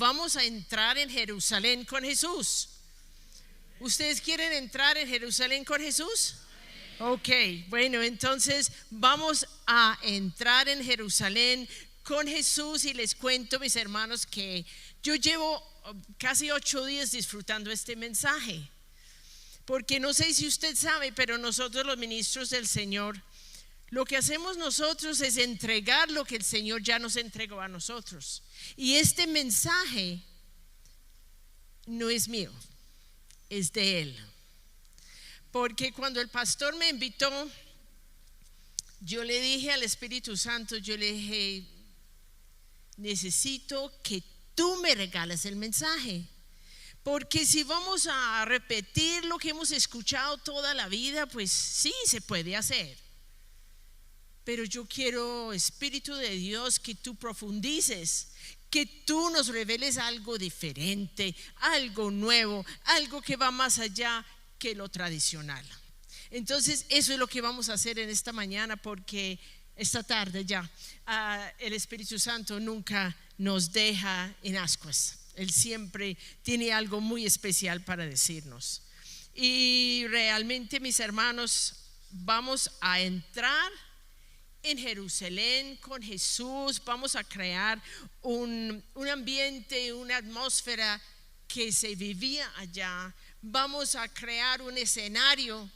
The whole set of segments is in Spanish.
vamos a entrar en Jerusalén con Jesús. ¿Ustedes quieren entrar en Jerusalén con Jesús? Ok, bueno, entonces vamos a entrar en Jerusalén con Jesús. Y les cuento, mis hermanos, que yo llevo casi 8 días disfrutando este mensaje, porque no sé si usted sabe, pero nosotros los ministros del Señor, lo que hacemos nosotros es entregar lo que el Señor ya nos entregó a nosotros. Y este mensaje no es mío, es de Él. Porque cuando el pastor me invitó, yo le dije al Espíritu Santo, yo le dije, necesito que tú me regales el mensaje, porque si vamos a repetir lo que hemos escuchado toda la vida, pues sí, se puede hacer, pero yo quiero, Espíritu de Dios, que tú profundices, que tú nos reveles algo diferente, algo nuevo, algo que va más allá que lo tradicional. Entonces eso es lo que vamos a hacer en esta mañana, porque esta tarde ya el Espíritu Santo nunca nos deja en ascuas. Él siempre tiene algo muy especial para decirnos. Y realmente, mis hermanos, vamos a entrar en Jerusalén con Jesús. Vamos a crear un ambiente, una atmósfera que se vivía allá. Vamos a crear un escenario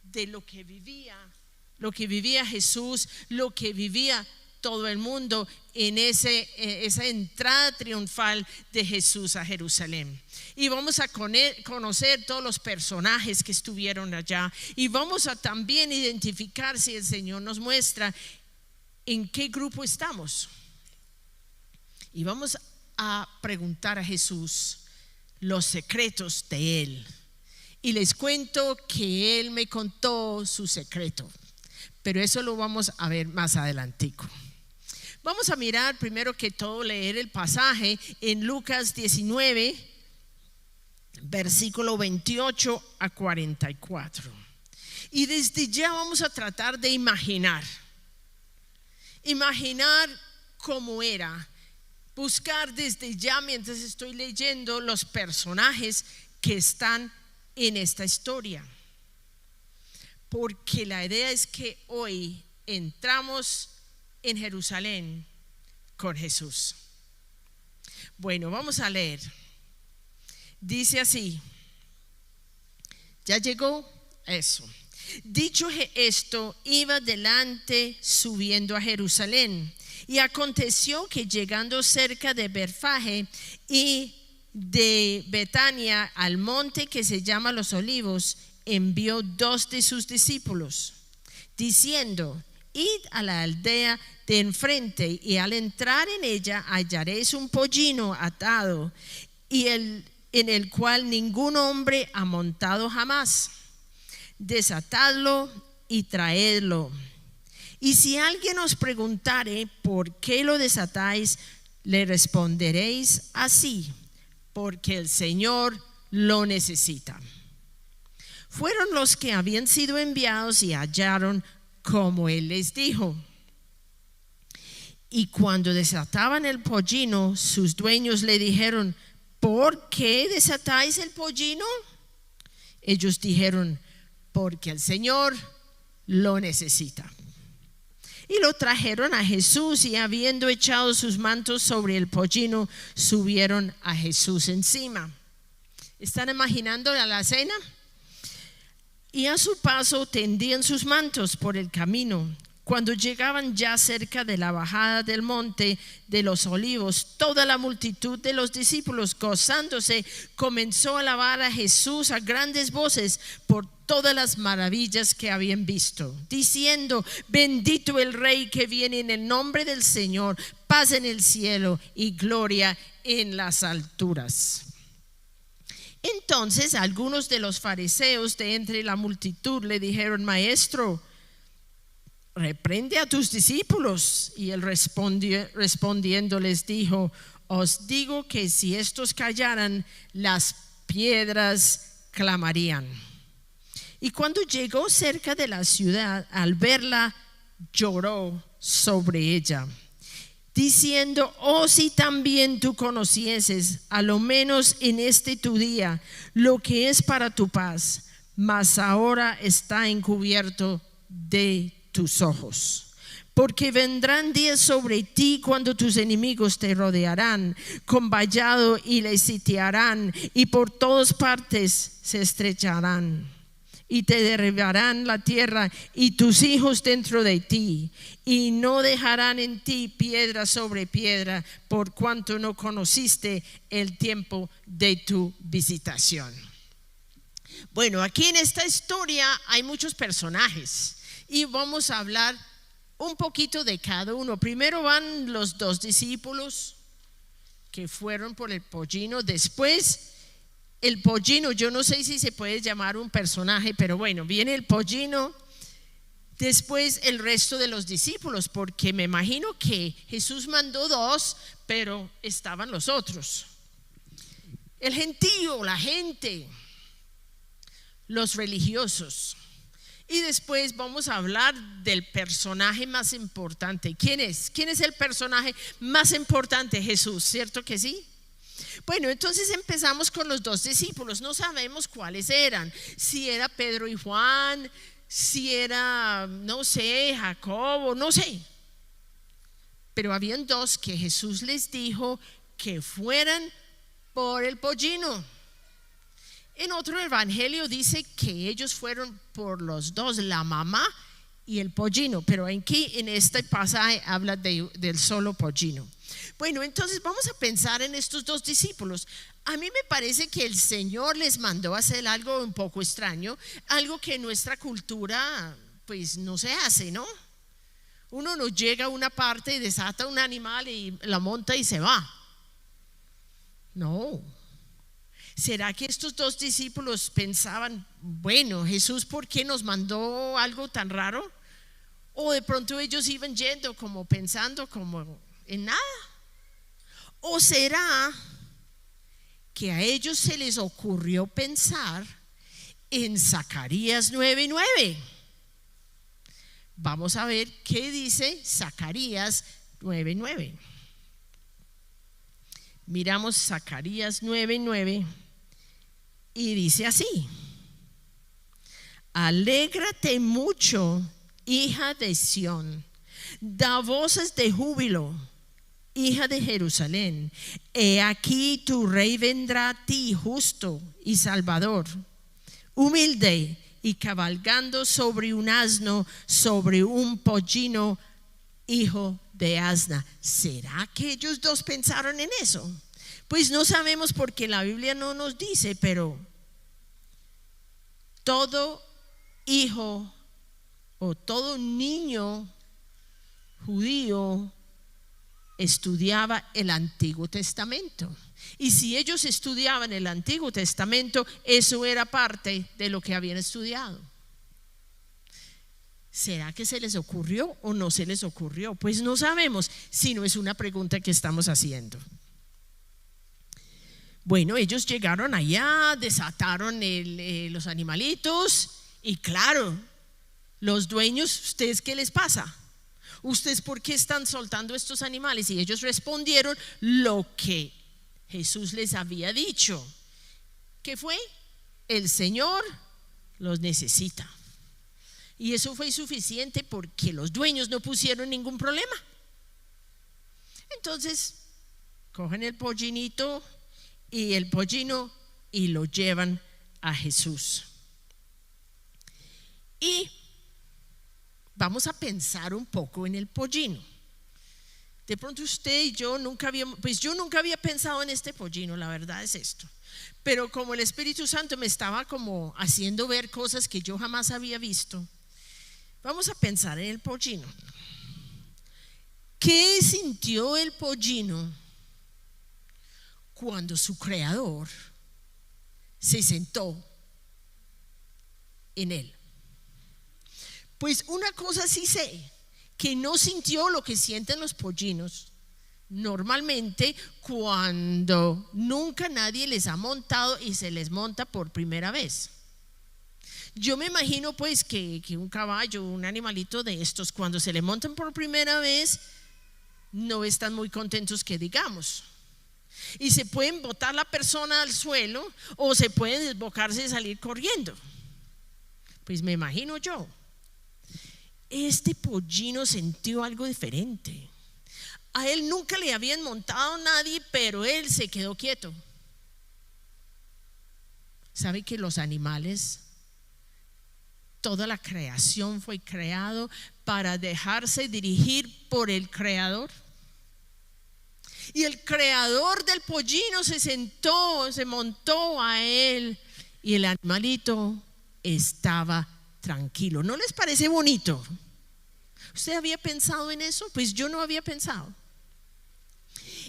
de lo que vivía Jesús, lo que vivía todo el mundo en esa entrada triunfal de Jesús a Jerusalén. Y vamos a conocer todos los personajes que estuvieron allá, y vamos a también identificar, si el Señor nos muestra, en qué grupo estamos. Y vamos a preguntar a Jesús los secretos de Él. Y les cuento que Él me contó su secreto, pero eso lo vamos a ver más adelantico. Vamos a mirar primero que todo, leer el pasaje en Lucas 19, versículo 28 a 44. Y desde ya vamos a tratar de imaginar cómo era, buscar desde ya, mientras estoy leyendo, los personajes que están en esta historia, porque la idea es que hoy entramos en Jerusalén con Jesús. Bueno, vamos a leer. Dice así. ¿Ya llegó? Eso. Dicho esto, iba delante subiendo a Jerusalén. Y aconteció que llegando cerca de Betfagé y de Betania, al monte que se llama Los Olivos, envió 2 de sus discípulos, diciendo: id a la aldea de enfrente, y al entrar en ella hallaréis un pollino atado, y en el cual ningún hombre ha montado jamás. Desatadlo y traedlo. Y si alguien os preguntare por qué lo desatáis, le responderéis así: porque el Señor lo necesita. Fueron los que habían sido enviados y hallaron como Él les dijo. Y cuando desataban el pollino, sus dueños le dijeron: ¿por qué desatáis el pollino? Ellos dijeron: porque el Señor lo necesita. Y lo trajeron a Jesús, y habiendo echado sus mantos sobre el pollino, subieron a Jesús encima. ¿Están imaginando la cena? Y a su paso tendían sus mantos por el camino. Cuando llegaban ya cerca de la bajada del monte de los Olivos, toda la multitud de los discípulos, gozándose, comenzó a alabar a Jesús a grandes voces por todas las maravillas que habían visto, diciendo: bendito el Rey que viene en el nombre del Señor, paz en el cielo y gloria en las alturas. Entonces algunos de los fariseos de entre la multitud le dijeron: Maestro, reprende a tus discípulos. Y él respondiendo les dijo: os digo que si estos callaran, las piedras clamarían. Y cuando llegó cerca de la ciudad, al verla, lloró sobre ella, diciendo: oh, si también tú conocieses, a lo menos en este tu día, lo que es para tu paz, mas ahora está encubierto de tus ojos. Porque vendrán días sobre ti cuando tus enemigos te rodearán con vallado y le sitiarán, y por todas partes se estrecharán, y te derribarán la tierra y tus hijos dentro de ti, y no dejarán en ti piedra sobre piedra, por cuanto no conociste el tiempo de tu visitación. Bueno, aquí en esta historia hay muchos personajes y vamos a hablar un poquito de cada uno. Primero van los 2 discípulos que fueron por el pollino. Después el pollino, yo no sé si se puede llamar un personaje, pero bueno, viene el pollino. Después el resto de los discípulos, porque me imagino que Jesús mandó 2, pero estaban los otros. El gentío, la gente, los religiosos. Y después vamos a hablar del personaje más importante. ¿Quién es? ¿Quién es el personaje más importante? Jesús, ¿cierto que sí? Bueno, entonces empezamos con los 2 discípulos. No sabemos cuáles eran. Si era Pedro y Juan, si era, no sé, Jacobo, no sé. Pero habían 2 que Jesús les dijo que fueran por el pollino. En otro evangelio dice que ellos fueron por los 2, la mamá y el pollino, pero aquí en este pasaje habla del solo pollino. Bueno, entonces vamos a pensar en estos 2 discípulos. A mí me parece que el Señor les mandó a hacer algo un poco extraño, algo que en nuestra cultura pues no se hace, ¿no? Uno no llega a una parte y desata un animal y la monta y se va. No. ¿Será que estos 2 discípulos pensaban: bueno, Jesús, ¿por qué nos mandó algo tan raro? O de pronto ellos iban yendo como pensando como en nada. ¿O será que a ellos se les ocurrió pensar en Zacarías 9:9? Vamos a ver qué dice Zacarías 9:9. Miramos Zacarías 9:9 y dice así: alégrate mucho, hija de Sión, da voces de júbilo, hija de Jerusalén. He aquí tu rey vendrá a ti, justo y salvador, humilde y cabalgando sobre un asno, sobre un pollino, hijo de asna. ¿Será que ellos 2 pensaron en eso? Pues no sabemos, porque la Biblia no nos dice, pero todo hijo o todo niño judío estudiaba el Antiguo Testamento. Y si ellos estudiaban el Antiguo Testamento, eso era parte de lo que habían estudiado. ¿Será que se les ocurrió o no se les ocurrió? Pues no sabemos, si no es una pregunta que estamos haciendo. Bueno, ellos llegaron allá, desataron los animalitos y claro, los dueños, ¿ustedes qué les pasa? ¿Ustedes por qué están soltando estos animales? Y ellos respondieron lo que Jesús les había dicho. ¿Qué fue? El Señor los necesita. Y eso fue suficiente, porque los dueños no pusieron ningún problema. Entonces cogen el pollinito y el pollino y lo llevan a Jesús. Y vamos a pensar un poco en el pollino. De pronto usted y yo nunca habíamos, pues yo nunca había pensado en este pollino, la verdad es esto. Pero como el Espíritu Santo me estaba como haciendo ver cosas que yo jamás había visto, vamos a pensar en el pollino. ¿Qué sintió el pollino cuando su creador se sentó en él? Pues una cosa sí sé, que no sintió lo que sienten los pollinos normalmente cuando nunca nadie les ha montado y se les monta por primera vez. Yo me imagino pues que un caballo, un animalito de estos, cuando se le montan por primera vez, no están muy contentos que digamos. Y se pueden botar la persona al suelo o se pueden desbocarse y salir corriendo. Pues me imagino yo. Este pollino sintió algo diferente. A él nunca le habían montado nadie, pero él se quedó quieto. ¿Sabe que los animales, toda la creación fue creado para dejarse dirigir por el Creador? Y el creador del pollino se montó a él y el animalito estaba tranquilo. ¿No les parece bonito? ¿Usted había pensado en eso? Pues yo no había pensado.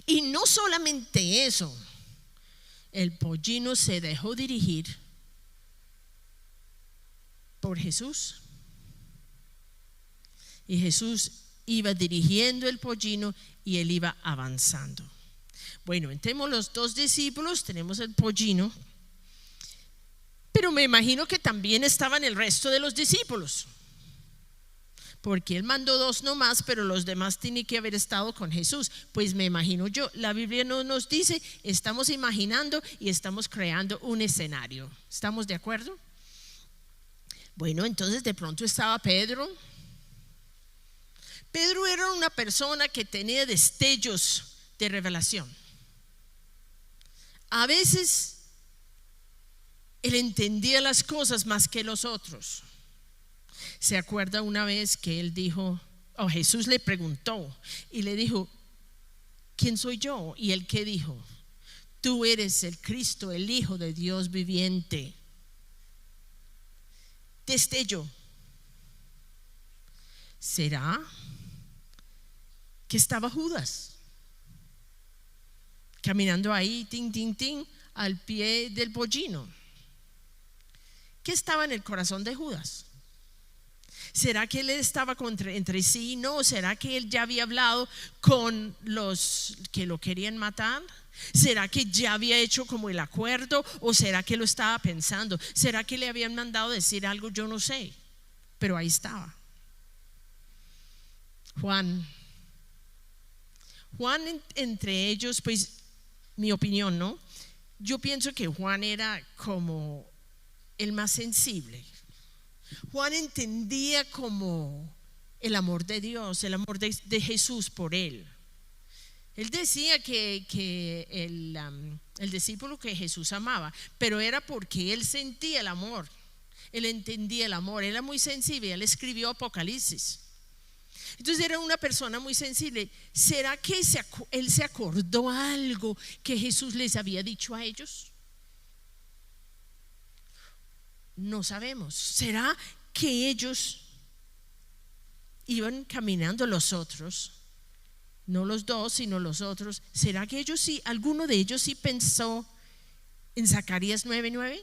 Y no solamente eso, el pollino se dejó dirigir por Jesús. Y Jesús iba dirigiendo el pollino y él iba avanzando. Bueno, tenemos los dos discípulos, tenemos el pollino, pero me imagino que también estaban el resto de los discípulos, porque él mandó 2 nomás, pero los demás tienen que haber estado con Jesús. Pues me imagino yo, la Biblia no nos dice, estamos imaginando y estamos creando un escenario. ¿Estamos de acuerdo? Bueno, entonces de pronto estaba Pedro. Pedro era una persona que tenía destellos de revelación. A veces él entendía las cosas más que los otros. ¿Se acuerda una vez que él dijo, Jesús le preguntó y le dijo, ¿quién soy yo? Y él ¿qué dijo? Tú eres el Cristo, el Hijo de Dios viviente. Destello. ¿Será que estaba Judas caminando ahí, tin, tin, tin, al pie del pollino? ¿Qué estaba en el corazón de Judas? ¿Será que él estaba entre sí? No. ¿Será que él ya había hablado con los que lo querían matar? ¿Será que ya había hecho como el acuerdo? ¿O será que lo estaba pensando? ¿Será que le habían mandado decir algo? Yo no sé, pero ahí estaba Juan, entre ellos, pues mi opinión, ¿no? Yo pienso que Juan era como el más sensible. Juan entendía como el amor de Dios, el amor de Jesús por él. Él decía que el discípulo que Jesús amaba, pero era porque él sentía el amor, él entendía el amor, él era muy sensible, él escribió Apocalipsis. Entonces era una persona muy sensible. ¿Será que él se acordó algo que Jesús les había dicho a ellos? No sabemos. ¿Será que ellos iban caminando los otros? No los 2, sino los otros. ¿Será que ellos sí, alguno de ellos sí pensó en Zacarías 9:9?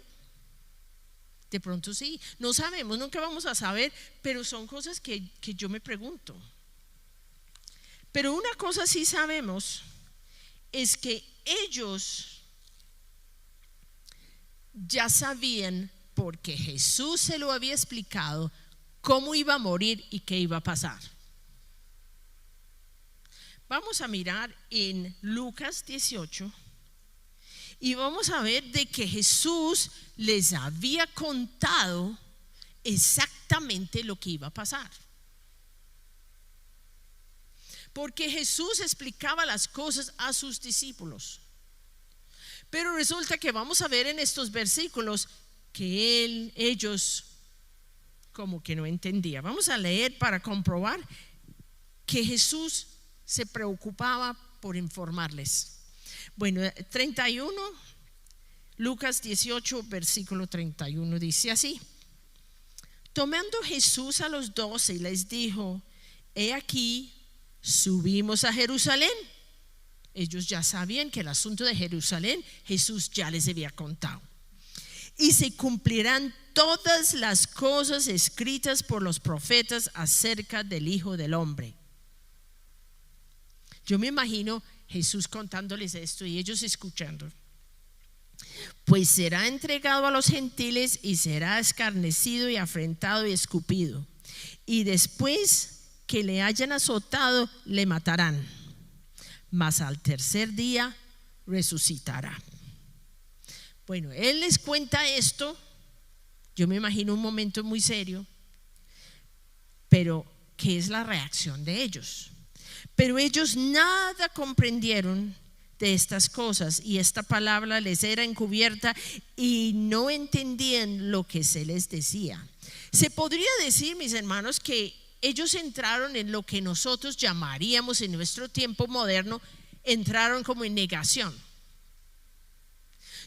De pronto sí, no sabemos, nunca vamos a saber, pero son cosas que yo me pregunto. Pero una cosa sí sabemos es que ellos ya sabían, porque Jesús se lo había explicado, cómo iba a morir y qué iba a pasar. Vamos a mirar en Lucas 18 y vamos a ver de que Jesús les había contado exactamente lo que iba a pasar. Porque Jesús explicaba las cosas a sus discípulos. Pero resulta que vamos a ver en estos versículos que ellos como que no entendían. Vamos a leer para comprobar que Jesús se preocupaba por informarles. Bueno, 31, Lucas 18, versículo 31 dice así: tomando Jesús a los 12 les dijo: he aquí, subimos a Jerusalén. Ellos ya sabían que el asunto de Jerusalén Jesús ya les había contado. Y se cumplirán todas las cosas escritas por los profetas acerca del Hijo del Hombre. Yo me imagino Jesús contándoles esto y ellos escuchando. Pues será entregado a los gentiles y será escarnecido y afrentado y escupido, y después que le hayan azotado le matarán. mas al tercer día resucitará. Bueno, él les cuenta esto, yo me imagino un momento muy serio, pero ¿qué es la reacción de ellos? Pero ellos nada comprendieron de estas cosas, y esta palabra les era encubierta y no entendían lo que se les decía. Se podría decir, mis hermanos, que ellos entraron en lo que nosotros llamaríamos en nuestro tiempo moderno, entraron como en negación.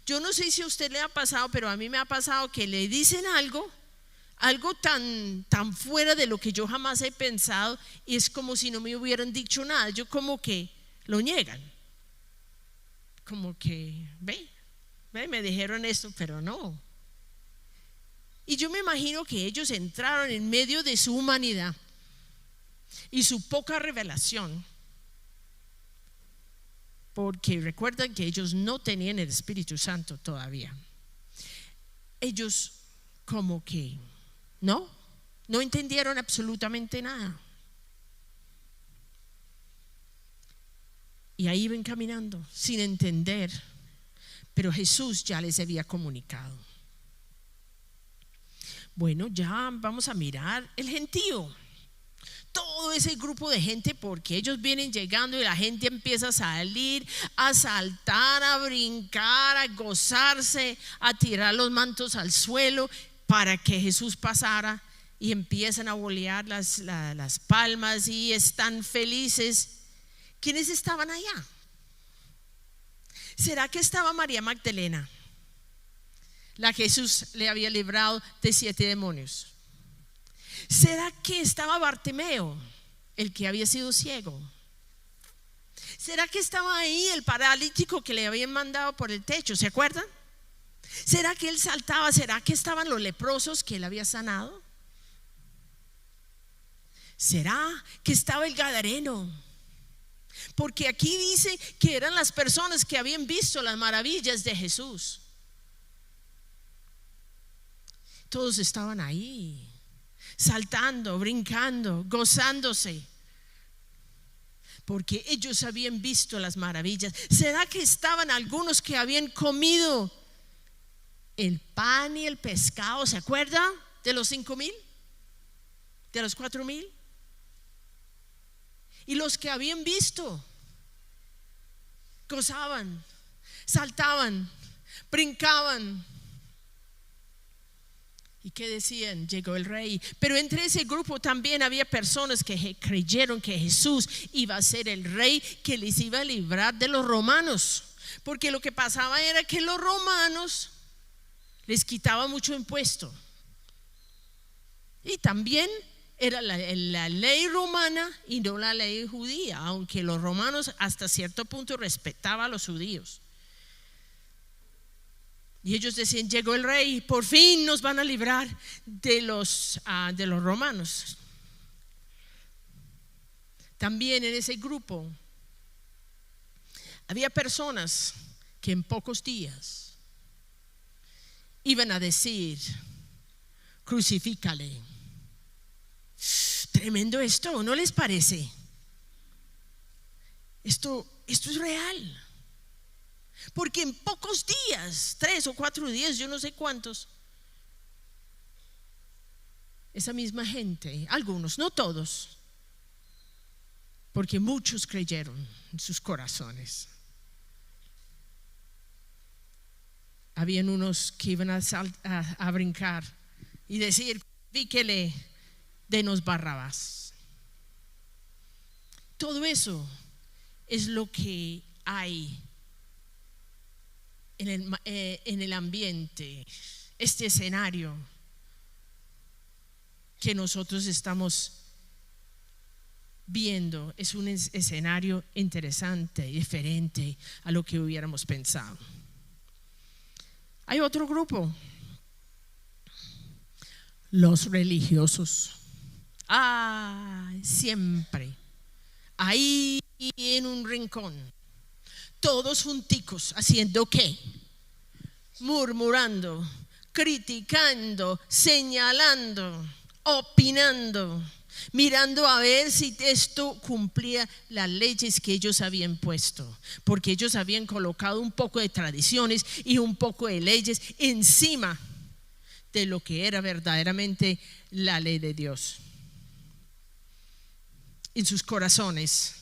Yo no sé si a usted le ha pasado, pero a mí me ha pasado que le dicen algo tan fuera de lo que yo jamás he pensado, y es como si no me hubieran dicho nada. Yo como que lo niegan, como que ve, me dijeron esto, pero no. Y yo me imagino que ellos entraron en medio de su humanidad y su poca revelación, porque recuerdan que ellos no tenían el Espíritu Santo todavía. Ellos como que no entendieron absolutamente nada, y ahí iban caminando sin entender, pero Jesús ya les había comunicado. Bueno, ya vamos a mirar el gentío, todo ese grupo de gente, porque ellos vienen llegando y la gente empieza a salir, a saltar, a brincar, a gozarse, a tirar los mantos al suelo para que Jesús pasara, y empiezan a bolear las palmas y están felices. ¿Quiénes estaban allá? ¿Será que estaba María Magdalena, la que Jesús le había librado de 7 demonios? ¿Será que estaba Bartimeo, el que había sido ciego? ¿Será que estaba ahí el paralítico que le habían mandado por el techo? ¿Se acuerdan? ¿Será que él saltaba? ¿Será que estaban los leprosos que él había sanado? ¿Será que estaba el gadareno? Porque aquí dice que eran las personas que habían visto las maravillas de Jesús. Todos estaban ahí, saltando, brincando, gozándose, porque ellos habían visto las maravillas. ¿Será que estaban algunos que habían comido el pan y el pescado? ¿Se acuerda de los 5,000? ¿De los 4,000? Y los que habían visto gozaban, saltaban, brincaban. ¿Y qué decían? Llegó el rey. Pero entre ese grupo también había personas que creyeron que Jesús iba a ser el rey que les iba a librar de los romanos, porque lo que pasaba era que los romanos les quitaban mucho impuesto, y también era la ley romana y no la ley judía, aunque los romanos hasta cierto punto respetaban a los judíos. Y ellos decían: llegó el rey, por fin nos van a librar de los romanos. También en ese grupo había personas que en pocos días iban a decir: crucifícale. Tremendo esto, ¿no les parece? Esto es real. Porque en pocos días, 3 o 4 días, yo no sé cuántos, esa misma gente, algunos, no todos, porque muchos creyeron en sus corazones. Habían unos que iban a brincar y decir: píquele, denos Barrabás. Todo eso es lo que hay en el ambiente, este escenario que nosotros estamos viendo. Es un escenario interesante, diferente a lo que hubiéramos pensado. Hay otro grupo, los religiosos. Siempre ahí en un rincón, todos junticos, ¿haciendo qué? Murmurando, criticando, señalando, opinando. mirando a ver si esto cumplía las leyes que ellos habían puesto, porque ellos habían colocado un poco de tradiciones y un poco de leyes encima de lo que era verdaderamente la ley de Dios. En sus corazones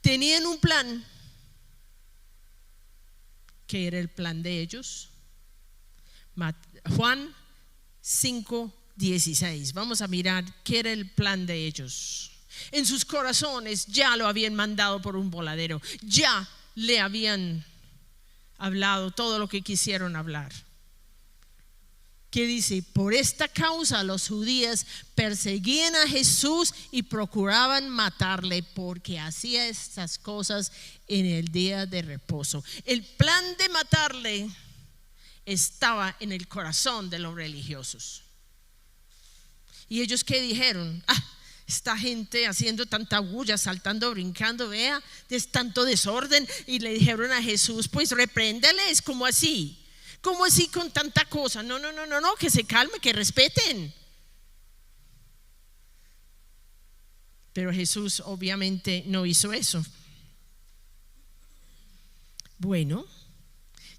tenían un plan, que era el plan de ellos. Juan 5:16. Vamos a mirar qué era el plan de ellos. En sus corazones ya lo habían mandado por un voladero, ya le habían hablado todo lo que quisieron hablar. ¿Qué dice? Por esta causa los judíos perseguían a Jesús y procuraban matarle, porque hacía estas cosas en el día de reposo. El plan de matarle estaba en el corazón de los religiosos. ¿Y ellos qué dijeron? Esta gente haciendo tanta bulla, saltando, brincando, vea, es tanto desorden. Y le dijeron a Jesús, pues repréndeles. ¿Cómo así? ¿Cómo así con tanta cosa? No, que se calme, que respeten. Pero Jesús obviamente no hizo eso. Bueno,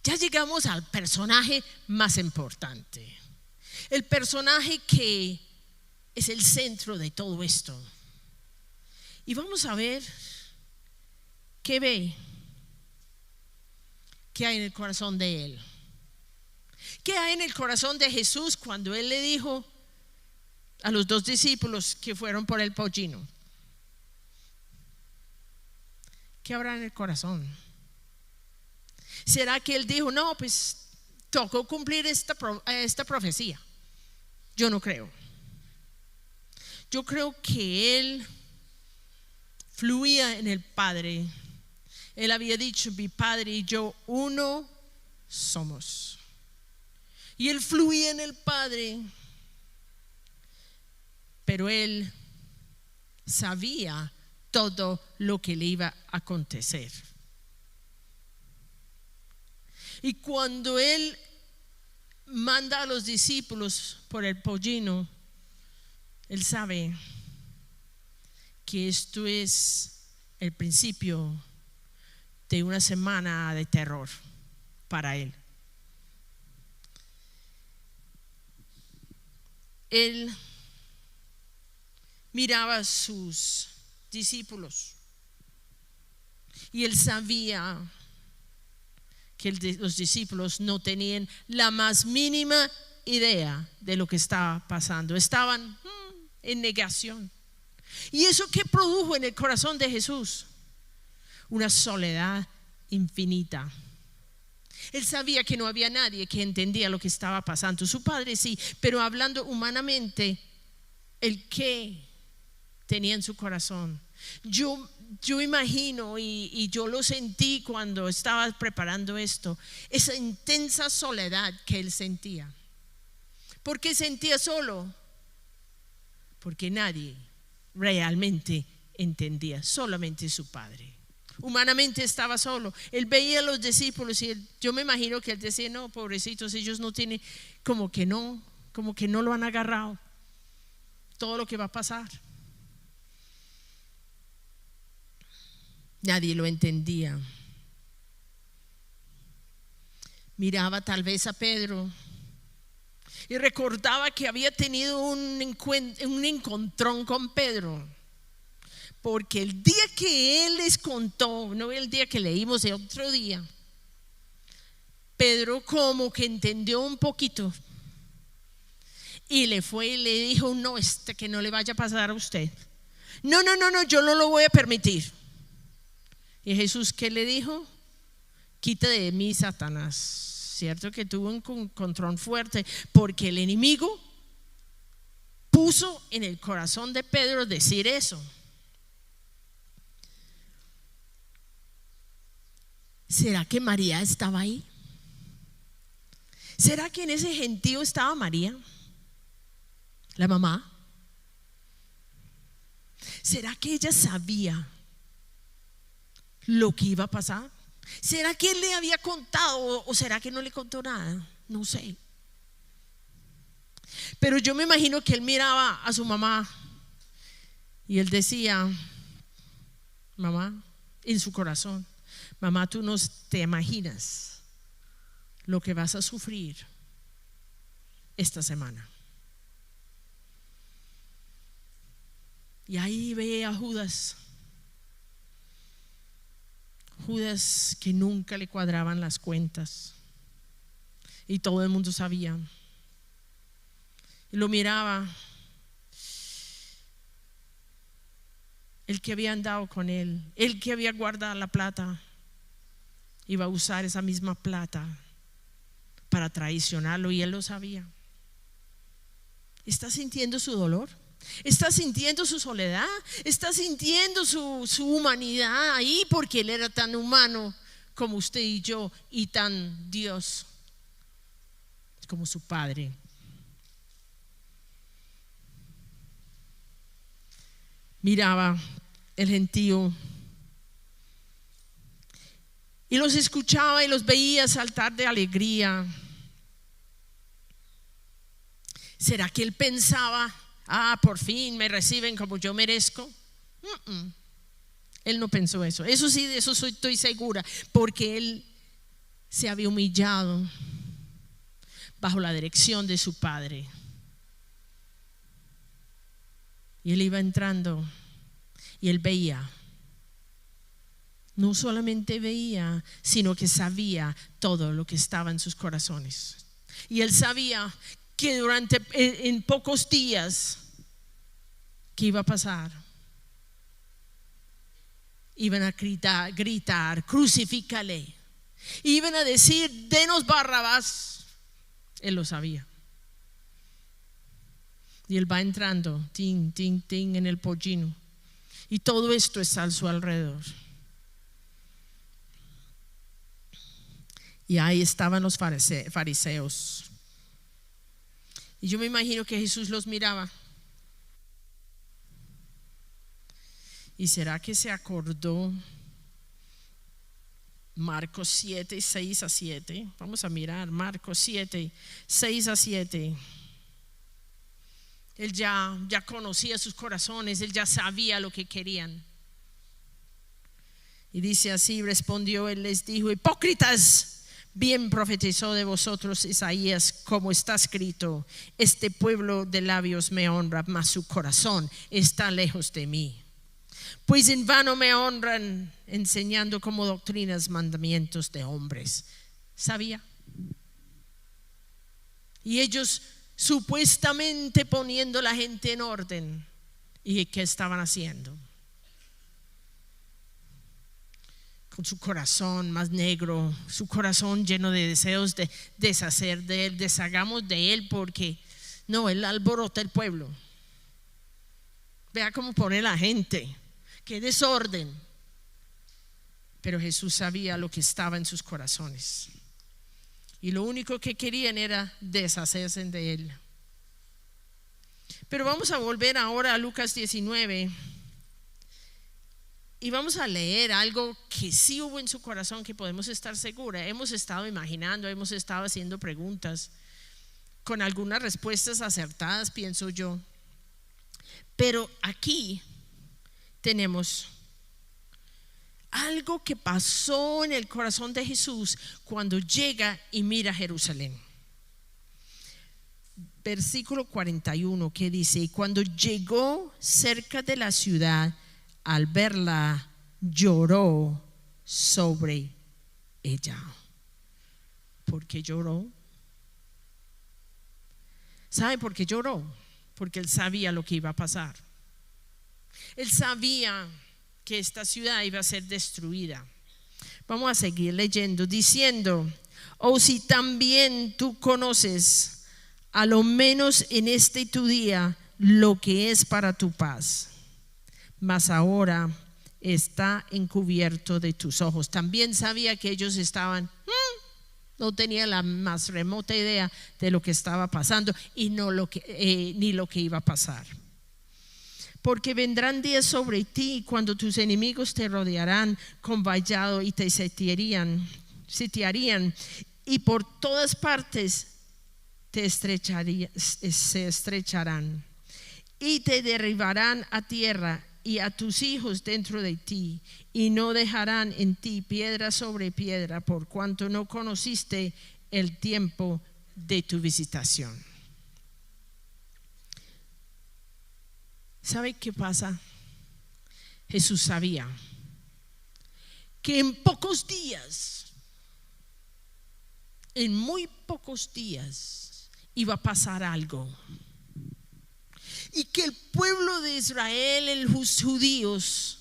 ya llegamos al personaje más importante, el personaje que es el centro de todo esto. Y vamos a ver qué ve, qué hay en el corazón de él. ¿Qué hay en el corazón de Jesús cuando él le dijo a los 2 discípulos que fueron por el pollino? ¿Qué habrá en el corazón? ¿Será que él dijo, no, pues tocó cumplir esta profecía? Yo no creo. Yo creo que él fluía en el Padre. Él había dicho, mi Padre y yo uno somos. Y él fluía en el Padre, pero él sabía todo lo que le iba a acontecer. Y cuando él manda a los discípulos por el pollino, él sabe que esto es el principio de una semana de terror para él. Él miraba a sus discípulos y él sabía que los discípulos no tenían la más mínima idea de lo que estaba pasando. Estaban en negación. ¿Y eso qué produjo en el corazón de Jesús? Una soledad infinita. Él sabía que no había nadie que entendía lo que estaba pasando. Su padre sí, pero hablando humanamente, el qué tenía en su corazón. Yo imagino y yo lo sentí cuando estaba preparando esto, esa intensa soledad que él sentía. ¿Por qué sentía solo? Porque nadie realmente entendía, solamente su padre. Humanamente estaba solo. Él veía a los discípulos y yo me imagino que él decía, no, pobrecitos, ellos no tienen, como que no lo han agarrado todo lo que va a pasar. Nadie lo entendía. Miraba tal vez a Pedro y recordaba que había tenido un encontrón con Pedro, porque el día que él les contó, no el día que leímos, el otro día, Pedro como que entendió un poquito y le fue y le dijo, no, que no le vaya a pasar a usted. No, yo no lo voy a permitir. Y Jesús, ¿qué le dijo? Quita de mí, Satanás. Cierto que tuvo un control fuerte, porque el enemigo puso en el corazón de Pedro decir eso. ¿Será que María estaba ahí? ¿Será que en ese gentío estaba María, la mamá? ¿Será que ella sabía lo que iba a pasar? ¿Será que él le había contado o será que no le contó nada? No sé. Pero yo me imagino que él miraba a su mamá Y él decía, mamá, en su corazón, mamá, tú no te imaginas lo que vas a sufrir esta semana. Y ahí ve a Judas que nunca le cuadraban las cuentas, y todo el mundo sabía, y lo miraba. El que había andado con él, el que había guardado la plata, iba a usar esa misma plata para traicionarlo, y él lo sabía. ¿Está sintiendo su dolor? ¿Está sintiendo su soledad? ¿Está sintiendo su humanidad ahí? Porque él era tan humano como usted y yo, y tan Dios como su Padre. Miraba el gentío y los escuchaba y los veía saltar de alegría. ¿Será que él pensaba, por fin me reciben como yo merezco? Él no pensó eso. Eso sí, de eso estoy segura, porque él se había humillado bajo la dirección de su Padre. Y él iba entrando y él veía. No solamente veía, sino que sabía todo lo que estaba en sus corazones. Y él sabía que en pocos días que iba a pasar, iban a gritar, crucifícale. Iban a decir, denos Barrabás. Él lo sabía. Y él va entrando, tin, tin, tin, en el pollino. Y todo esto está a su alrededor. Y ahí estaban los fariseos. Y yo me imagino que Jesús los miraba. ¿Y será que se acordó Marcos 7, 6 a 7? Vamos a mirar Marcos 7, 6 a 7. Él ya conocía sus corazones, él ya sabía lo que querían. Y dice así, respondió él, les dijo: hipócritas, bien profetizó de vosotros Isaías, como está escrito: este pueblo de labios me honra, mas su corazón está lejos de mí. Pues en vano me honran, enseñando como doctrinas mandamientos de hombres. ¿Sabía? Y ellos supuestamente poniendo la gente en orden. ¿Y qué estaban haciendo? Con su corazón más negro, su corazón lleno de deseos de deshacer de él, deshagamos de él, porque no, él alborota el pueblo. Vea cómo pone la gente, qué desorden. Pero Jesús sabía lo que estaba en sus corazones, y lo único que querían era deshacerse de él. Pero vamos a volver ahora a Lucas 19 y vamos a leer algo que sí hubo en su corazón, que podemos estar seguros. Hemos estado imaginando, hemos estado haciendo preguntas con algunas respuestas acertadas, pienso yo. Pero aquí tenemos algo que pasó en el corazón de Jesús cuando llega y mira Jerusalén. Versículo 41, que dice: y cuando llegó cerca de la ciudad, al verla, lloró sobre ella. ¿Por qué lloró? ¿Sabe por qué lloró? Porque él sabía lo que iba a pasar. Él sabía que esta ciudad iba a ser destruida. Vamos a seguir leyendo, diciendo: o si también tú conoces, a lo menos en este tu día, lo que es para tu paz, mas ahora está encubierto de tus ojos. También sabía que ellos estaban, no tenía la más remota idea de lo que estaba pasando, y ni lo que iba a pasar. Porque vendrán días sobre ti cuando tus enemigos te rodearán con vallado y te sitiarían, y por todas partes se estrecharán, y te derribarán a tierra y a tus hijos dentro de ti, y no dejarán en ti piedra sobre piedra, por cuanto no conociste el tiempo de tu visitación. ¿Sabe qué pasa? Jesús sabía que en pocos días, en muy pocos días, iba a pasar algo, y que el pueblo de Israel, los judíos,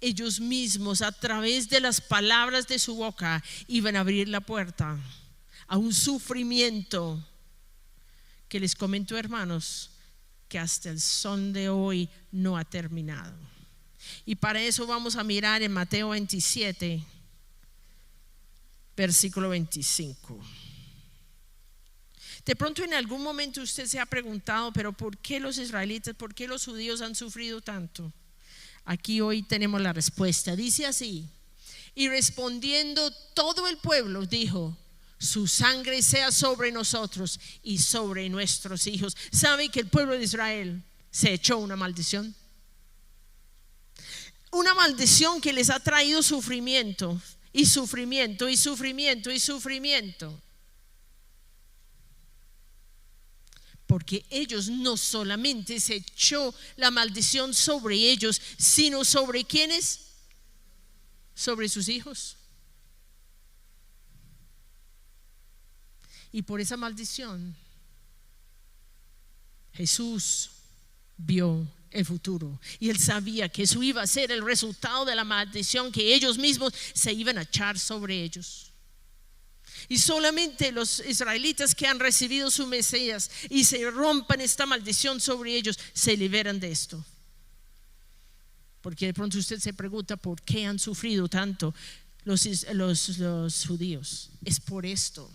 ellos mismos a través de las palabras de su boca iban a abrir la puerta a un sufrimiento que les comento, hermanos, que hasta el son de hoy no ha terminado. Y para eso vamos a mirar en Mateo 27, versículo 25. De pronto en algún momento usted se ha preguntado, pero ¿por qué los israelitas, por qué los judíos han sufrido tanto? Aquí hoy tenemos la respuesta. Dice así: y respondiendo todo el pueblo dijo: su sangre sea sobre nosotros y sobre nuestros hijos. ¿Sabe que el pueblo de Israel se echó una maldición? Una maldición que les ha traído sufrimiento y sufrimiento y sufrimiento y sufrimiento. Porque ellos no solamente se echó la maldición sobre ellos, sino sobre ¿quiénes? Sobre sus hijos. Y por esa maldición Jesús vio el futuro, y él sabía que eso iba a ser el resultado de la maldición que ellos mismos se iban a echar sobre ellos. Y solamente los israelitas que han recibido su Mesías y se rompan esta maldición sobre ellos se liberan de esto. Porque de pronto usted se pregunta por qué han sufrido tanto los judíos. Es por esto.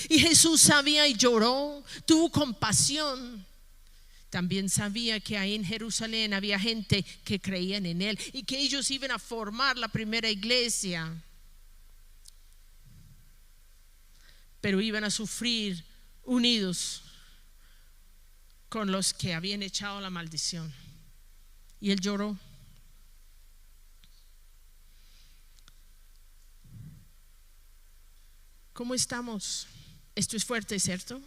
Y Jesús sabía y lloró, tuvo compasión. También sabía que ahí en Jerusalén había gente que creían en él y que ellos iban a formar la primera iglesia, pero iban a sufrir unidos con los que habían echado la maldición. Y él lloró. ¿Cómo estamos? Esto es fuerte, ¿cierto?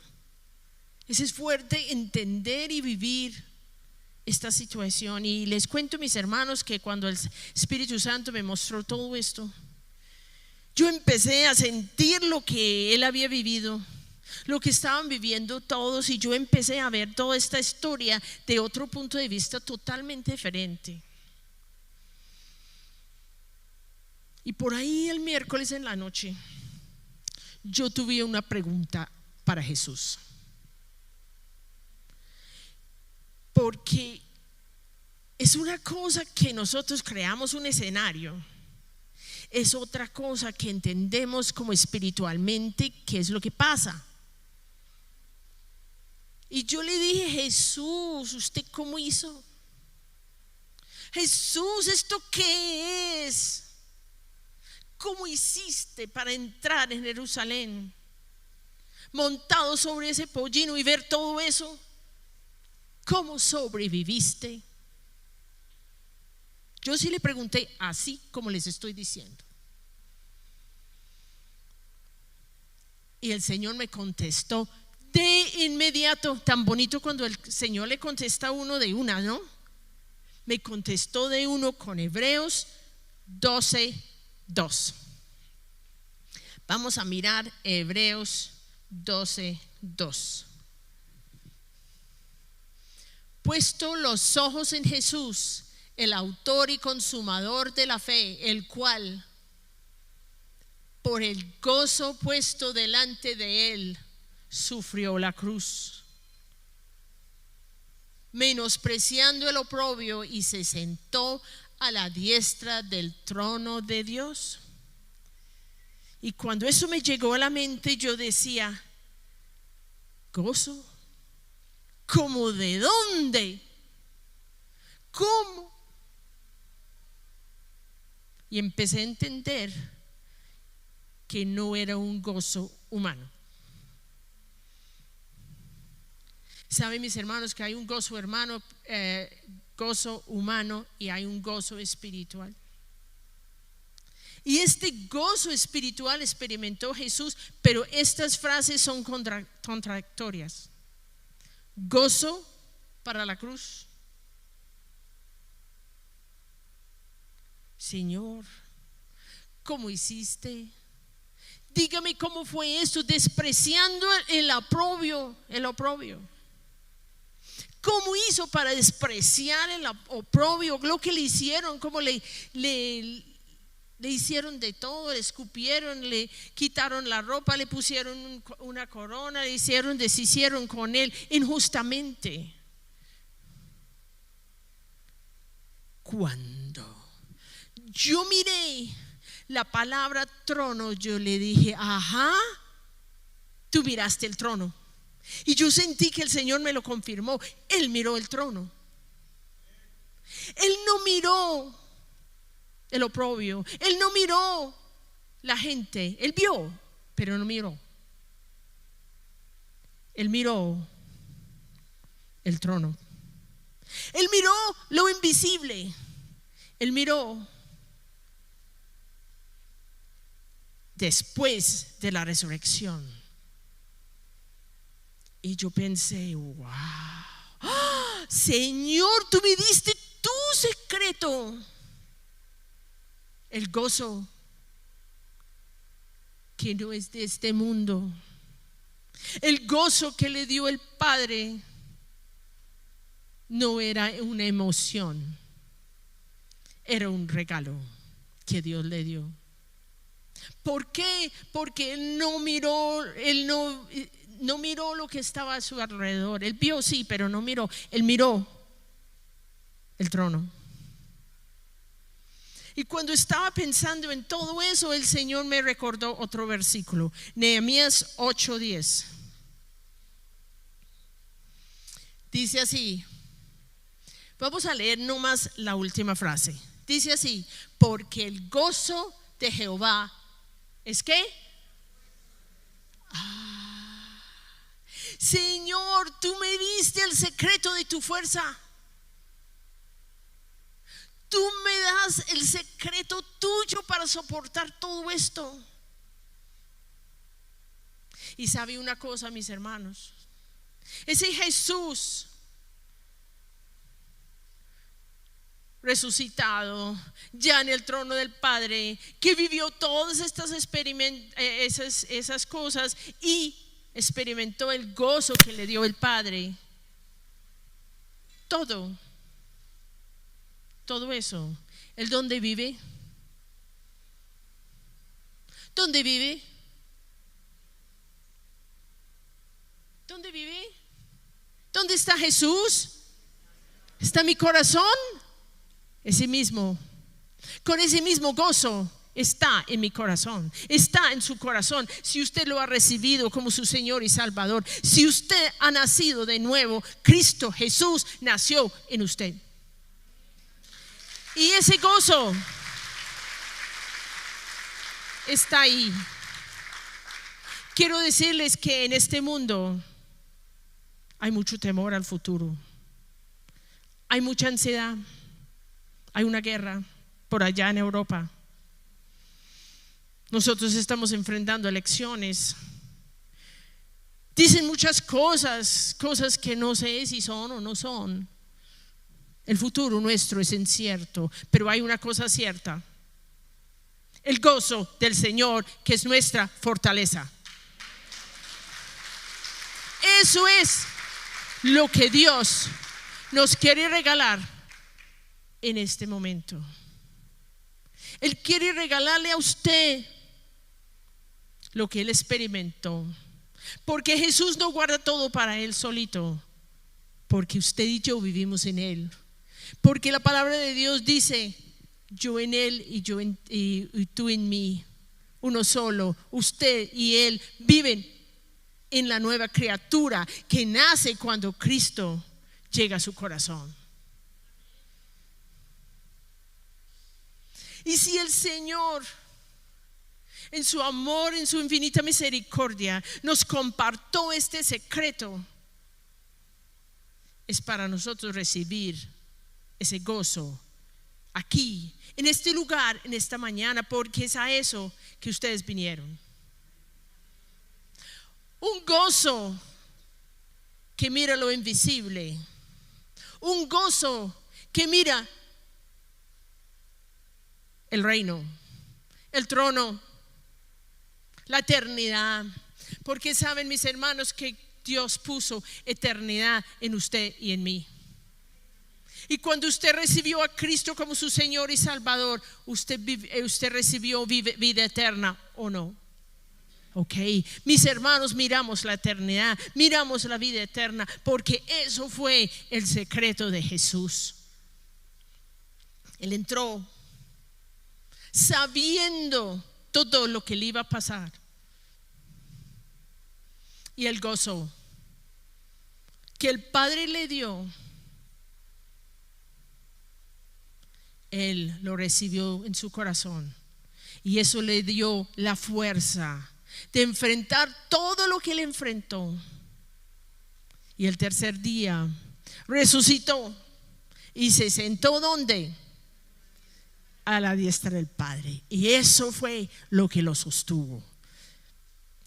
Es fuerte entender y vivir esta situación. Y les cuento, mis hermanos, que cuando el Espíritu Santo me mostró todo esto, yo empecé a sentir lo que él había vivido, lo que estaban viviendo todos, y yo empecé a ver toda esta historia de otro punto de vista totalmente diferente. Y por ahí el miércoles en la noche yo tuve una pregunta para Jesús, porque es una cosa que nosotros creamos un escenario, es otra cosa que entendemos como espiritualmente qué es lo que pasa. Y yo le dije: Jesús, ¿usted cómo hizo? Jesús, ¿esto qué es? ¿Cómo hiciste para entrar en Jerusalén montado sobre ese pollino y ver todo eso? ¿Cómo sobreviviste? Yo sí le pregunté así como les estoy diciendo. Y el Señor me contestó de inmediato. Tan bonito cuando el Señor le contesta a uno de una, ¿no? Me contestó de uno con Hebreos 12:2. Vamos a mirar Hebreos 12:2. Puesto los ojos en Jesús, el autor y consumador de la fe, el cual por el gozo puesto delante de él sufrió la cruz, menospreciando el oprobio, y se sentó a la diestra del trono de Dios. Y cuando eso me llegó a la mente, yo decía: ¿gozo? ¿Cómo de dónde? ¿Cómo? Y empecé a entender que no era un gozo humano. Saben, mis hermanos, que hay un gozo gozo humano y hay un gozo espiritual. Y este gozo espiritual experimentó Jesús, pero estas frases son contradictorias. Gozo para la cruz. Señor, ¿cómo hiciste? Dígame cómo fue esto, despreciando el oprobio. ¿Cómo hizo para despreciar el oprobio? Lo que le hicieron, cómo le hicieron de todo, le escupieron, le quitaron la ropa, le pusieron una corona, deshicieron con él injustamente. Cuando yo miré la palabra trono, yo le dije, ajá, tú miraste el trono. Y yo sentí que el Señor me lo confirmó. Él miró el trono. Él no miró el oprobio, él no miró la gente, él vio, pero no miró. Él miró el trono. Él miró lo invisible. Él miró después de la resurrección. Y yo pensé, wow, ¡oh, Señor, tú me diste tu secreto! El gozo que no es de este mundo. El gozo que le dio el Padre no era una emoción, era un regalo que Dios le dio. ¿Por qué? Porque él no miró lo que estaba a su alrededor. Él vio, sí, pero no miró. Él miró el trono. Y cuando estaba pensando en todo eso, el Señor me recordó otro versículo, Nehemías 8:10. Dice así, vamos a leer nomás la última frase. Dice así, porque el gozo de Jehová ¿es qué? Señor, tú me diste el secreto de tu fuerza. Tú me das el secreto tuyo para soportar todo esto. Y sabe una cosa, mis hermanos, ese Jesús resucitado, ya en el trono del Padre, que vivió todas estas esas cosas y experimentó el gozo que le dio el Padre, todo eso, ¿el dónde vive? ¿Dónde vive? ¿Dónde vive? ¿Dónde está Jesús? ¿Está mi corazón? Ese mismo, con ese mismo gozo está en mi corazón, está en su corazón. Si usted lo ha recibido como su Señor y Salvador, si usted ha nacido de nuevo, Cristo Jesús nació en usted. Y ese gozo está ahí. Quiero decirles que en este mundo hay mucho temor al futuro, hay mucha ansiedad, hay una guerra por allá en Europa. Nosotros estamos enfrentando elecciones. Dicen muchas cosas que no sé si son o no son. El futuro nuestro es incierto, pero hay una cosa cierta: el gozo del Señor, que es nuestra fortaleza. Eso es lo que Dios nos quiere regalar en este momento. Él quiere regalarle a usted lo que Él experimentó, porque Jesús no guarda todo para Él solito, porque usted y yo vivimos en Él, porque la palabra de Dios dice: yo en Él y tú en mí, uno solo. Usted y Él viven en la nueva criatura que nace cuando Cristo llega a su corazón. Y si el Señor, en su amor, en su infinita misericordia, nos compartió este secreto, es para nosotros recibir ese gozo aquí, en este lugar, en esta mañana, porque es a eso que ustedes vinieron. Un gozo que mira lo invisible, un gozo que mira el reino, el trono, la eternidad, porque saben, mis hermanos, que Dios puso eternidad en usted y en mí. Y cuando usted recibió a Cristo como su Señor y Salvador, usted recibió vida eterna, ¿o no? Ok, mis hermanos, miramos la eternidad, miramos la vida eterna, porque eso fue el secreto de Jesús. Él entró sabiendo todo lo que le iba a pasar, y el gozo que el Padre le dio, Él lo recibió en su corazón, y eso le dio la fuerza de enfrentar todo lo que Él enfrentó. Y el tercer día resucitó y se sentó ¿dónde? A la diestra del Padre. Y eso fue lo que lo sostuvo.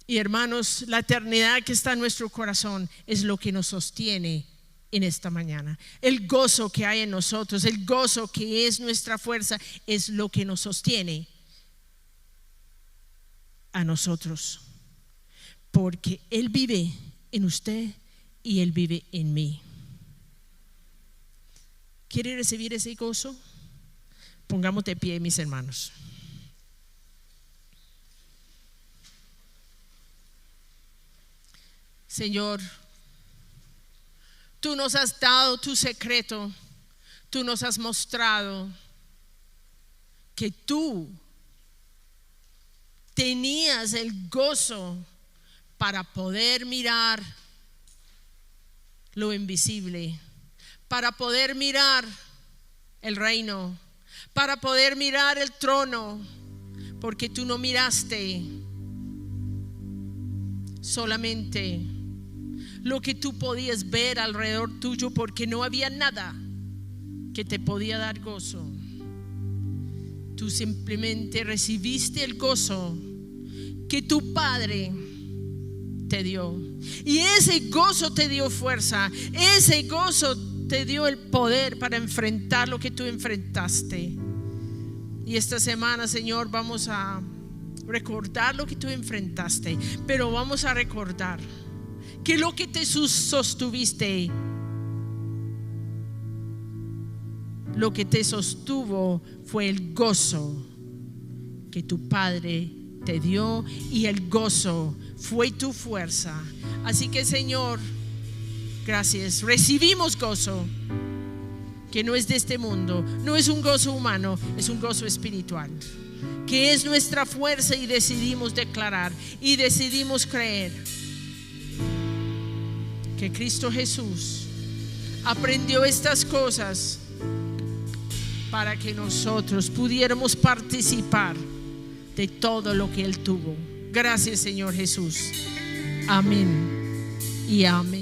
Y hermanos, la eternidad que está en nuestro corazón es lo que nos sostiene en esta mañana. El gozo que hay en nosotros, el gozo que es nuestra fuerza, es lo que nos sostiene a nosotros, porque Él vive en usted y Él vive en mí. ¿Quiere recibir ese gozo? Pongamos de pie, mis hermanos. Señor, tú nos has dado tu secreto, tú nos has mostrado que tú tenías el gozo para poder mirar lo invisible, para poder mirar el reino, para poder mirar el trono, porque tú no miraste solamente lo que tú podías ver alrededor tuyo, porque no había nada que te podía dar gozo. Tú simplemente recibiste el gozo que tu Padre te dio, y ese gozo te dio fuerza, ese gozo te dio el poder para enfrentar lo que tú enfrentaste. Y esta semana, Señor, vamos a recordar lo que tú enfrentaste, pero vamos a recordar que lo que te sostuviste, lo que te sostuvo fue el gozo que tu Padre te dio, y el gozo fue tu fuerza. Así que, Señor, gracias. Recibimos gozo que no es de este mundo, no es un gozo humano, es un gozo espiritual, que es nuestra fuerza, y decidimos declarar y decidimos creer que Cristo Jesús aprendió estas cosas para que nosotros pudiéramos participar de todo lo que Él tuvo. Gracias, Señor Jesús. Amén y amén.